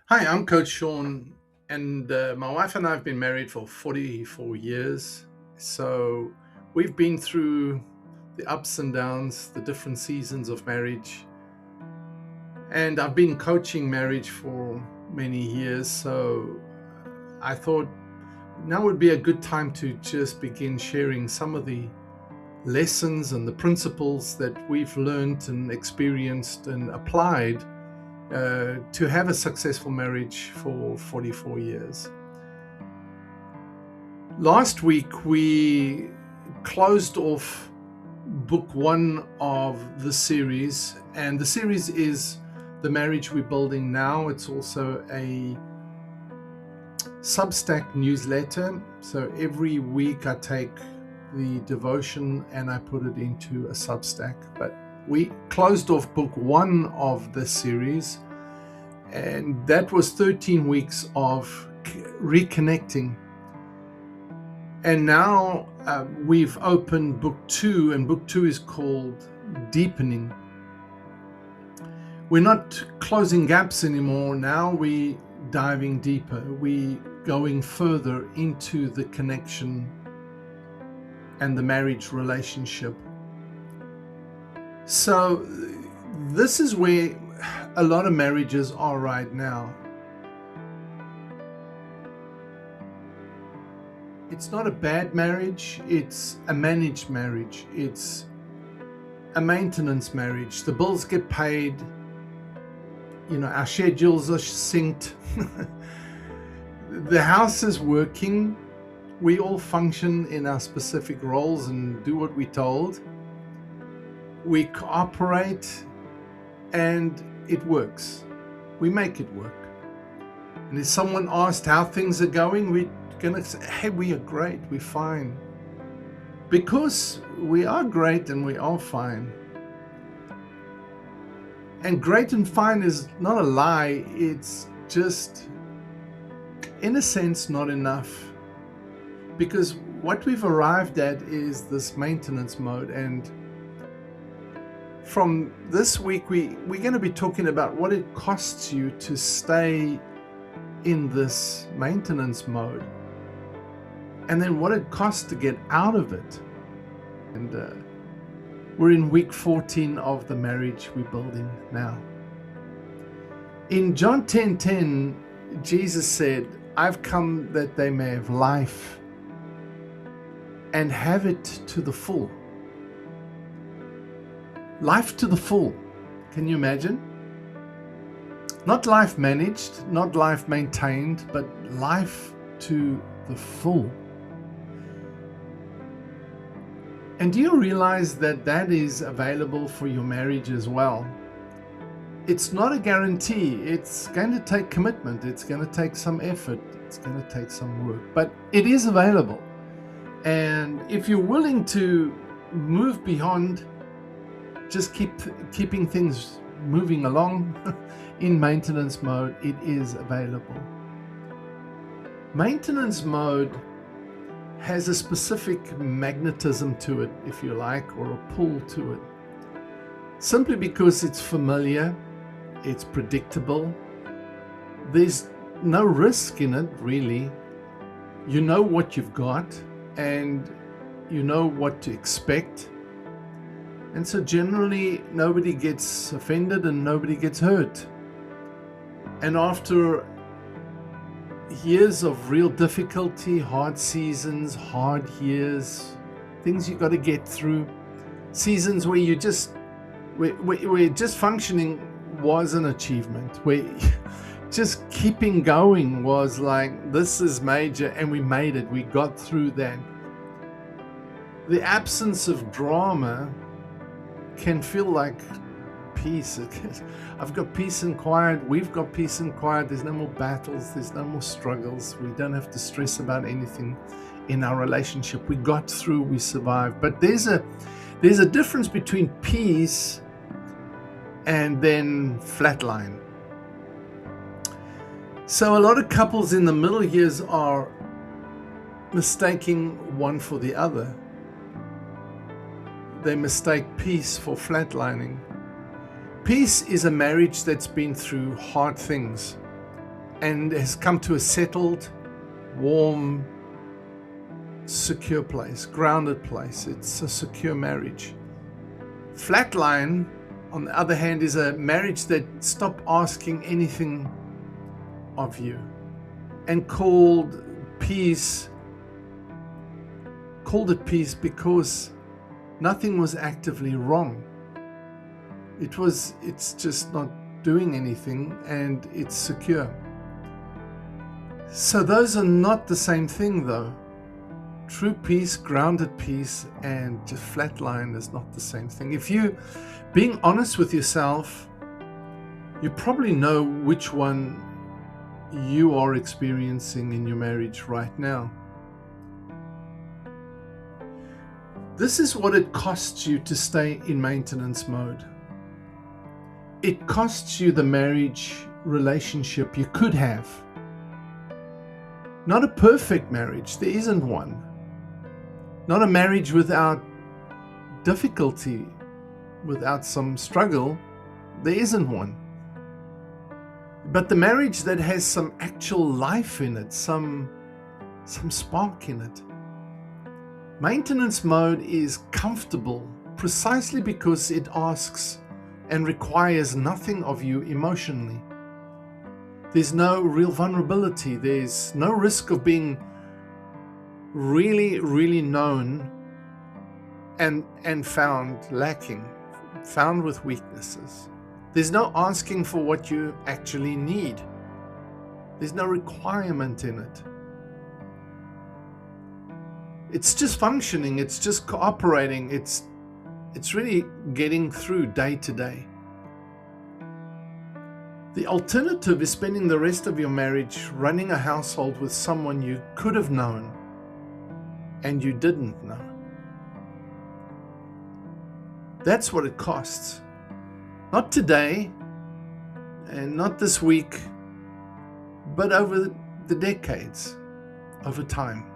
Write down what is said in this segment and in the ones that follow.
Hi, I'm Coach Shaun, and my wife and I have been married for 44 years. So we've been through the ups and downs, the different seasons of marriage, and I've been coaching marriage for many years. So I thought now would be a good time to just begin sharing some of the lessons and the principles that we've learned and experienced and applied to have a successful marriage for 44 years. Last week, we closed off book one of the series, and the series is The Marriage We're Building Now. It's also a Substack newsletter. So every week I take the devotion and I put it into a Substack. But we closed off book one of the series, and that was 13 weeks of reconnecting. And now we've opened book two, and book two is called Deepening. We're not closing gaps anymore. Now we're diving deeper. We're going further into the connection and the marriage relationship. So this is where a lot of marriages are right now. It's not a bad marriage, it's a managed marriage. It's a maintenance marriage. The bills get paid, our schedules are synced. The house is working. We all function in our specific roles and do what we're told. We cooperate and it works. We make it work. And if someone asked how things are going, we're going to say, hey, we are great, we're fine. Because we are great and we are fine. And great and fine is not a lie, it's just, in a sense, not enough. Because what we've arrived at is this maintenance mode. And from this week, we're going to be talking about what it costs you to stay in this maintenance mode, and then what it costs to get out of it. And we're in week 14 of the marriage we're building now. In John 10:10, Jesus said, I've come that they may have life and have it to the full. Life to the full. Can you imagine? Not life managed, not life maintained, but life to the full. And do you realize that that is available for your marriage as well? It's not a guarantee. It's going to take commitment. It's going to take some effort. It's going to take some work, but it is available. And if you're willing to move beyond just keeping things moving along in maintenance mode, it is available. Maintenance mode has a specific magnetism to it, if you like, or a pull to it. Simply because it's familiar, it's predictable, there's no risk in it, really. You know what you've got, and you know what to expect. And so generally, nobody gets offended and nobody gets hurt. And after years of real difficulty, hard seasons, hard years, things you got to get through, seasons where where just functioning was an achievement, where just keeping going was like, this is major, and we made it, we got through that. The absence of drama can feel like peace. I've got peace and quiet. We've got peace and quiet. There's no more battles. There's no more struggles. We don't have to stress about anything in our relationship. We got through. We survived. But there's a difference between peace and then flatline. So a lot of couples in the middle years are mistaking one for the other. They mistake peace for flatlining. Peace is a marriage that's been through hard things. and has come to a settled, warm, secure place, grounded place. It's a secure marriage. Flatline, on the other hand, is a marriage that stopped asking anything of you and called it peace because nothing was actively wrong. It's just not doing anything, and it's secure. So those are not the same thing, though. True peace, grounded peace, and just flatline is not the same thing. If you being honest with yourself, you probably know which one you are experiencing in your marriage right now. This is what it costs you to stay in maintenance mode. It costs you the marriage relationship you could have. Not a perfect marriage, there isn't one. Not a marriage without difficulty, without some struggle, there isn't one. But the marriage that has some actual life in it, some spark in it. Maintenance mode is comfortable precisely because it asks and requires nothing of you emotionally. There's no real vulnerability. There's no risk of being really, really known and found lacking, found with weaknesses. There's no asking for what you actually need. There's no requirement in it. It's just functioning, it's just cooperating, it's really getting through day to day. The alternative is spending the rest of your marriage running a household with someone you could have known and you didn't know. That's what it costs. Not today and not this week, but over the decades, over time.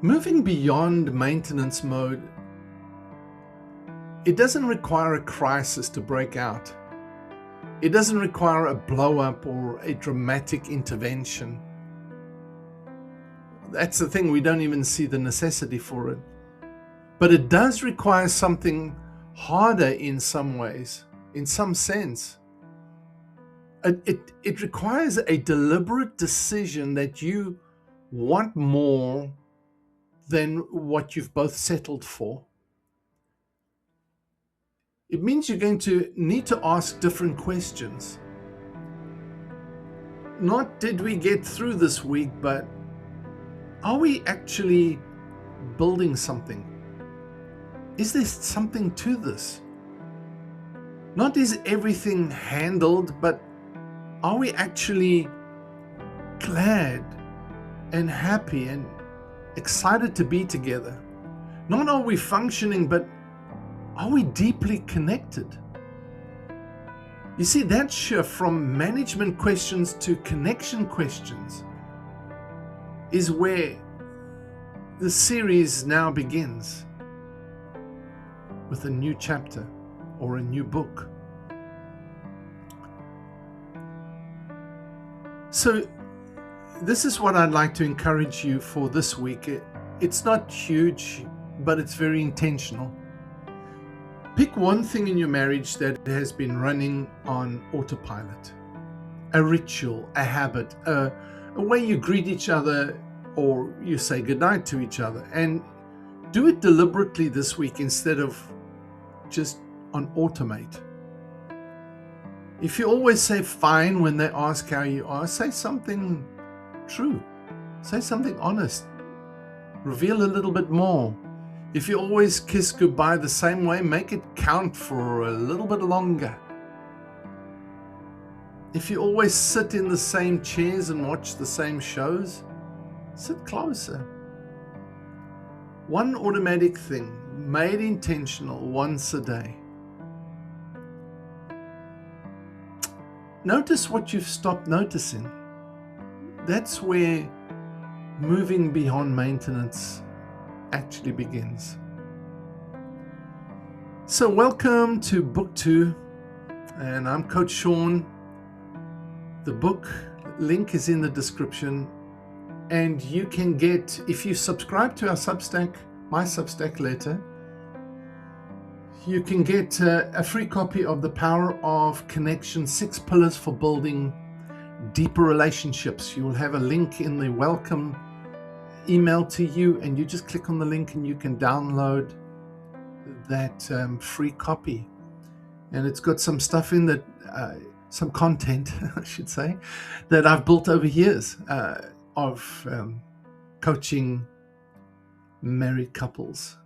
Moving beyond maintenance mode, it doesn't require a crisis to break out. It doesn't require a blow-up or a dramatic intervention. That's the thing, we don't even see the necessity for it. But it does require something harder in some ways, in some sense. It requires a deliberate decision that you want more than what you've both settled for. It means you're going to need to ask different questions. Not did we get through this week, but are we actually building something? Is there something to this? Not is everything handled, but are we actually glad and happy and excited to be together? Not are we functioning, but are we deeply connected? You see, that shift from management questions to connection questions is where the series now begins, with a new chapter or a new book. So this is what I'd like to encourage you for this week. It's not huge, but it's very intentional. Pick one thing in your marriage that has been running on autopilot. A ritual, a habit, a way you greet each other or you say goodnight to each other. And do it deliberately this week instead of just on automate. If you always say fine when they ask how you are, say something true. Say something honest. Reveal a little bit more. If you always kiss goodbye the same way, make it count for a little bit longer. If you always sit in the same chairs and watch the same shows, sit closer. One automatic thing, made intentional once a day. Notice what you've stopped noticing. That's where moving beyond maintenance actually begins. So welcome to book 2 And I'm Coach Shaun. The book link is in the description, and you can get, if you subscribe to our Substack, my Substack letter, you can get a free copy of The Power of Connection, 6 Pillars for Building Deeper Relationships. You will have a link in the welcome email to you, and you just click on the link and you can download that free copy. And it's got some stuff in that, some content, I should say, that I've built over years of coaching married couples.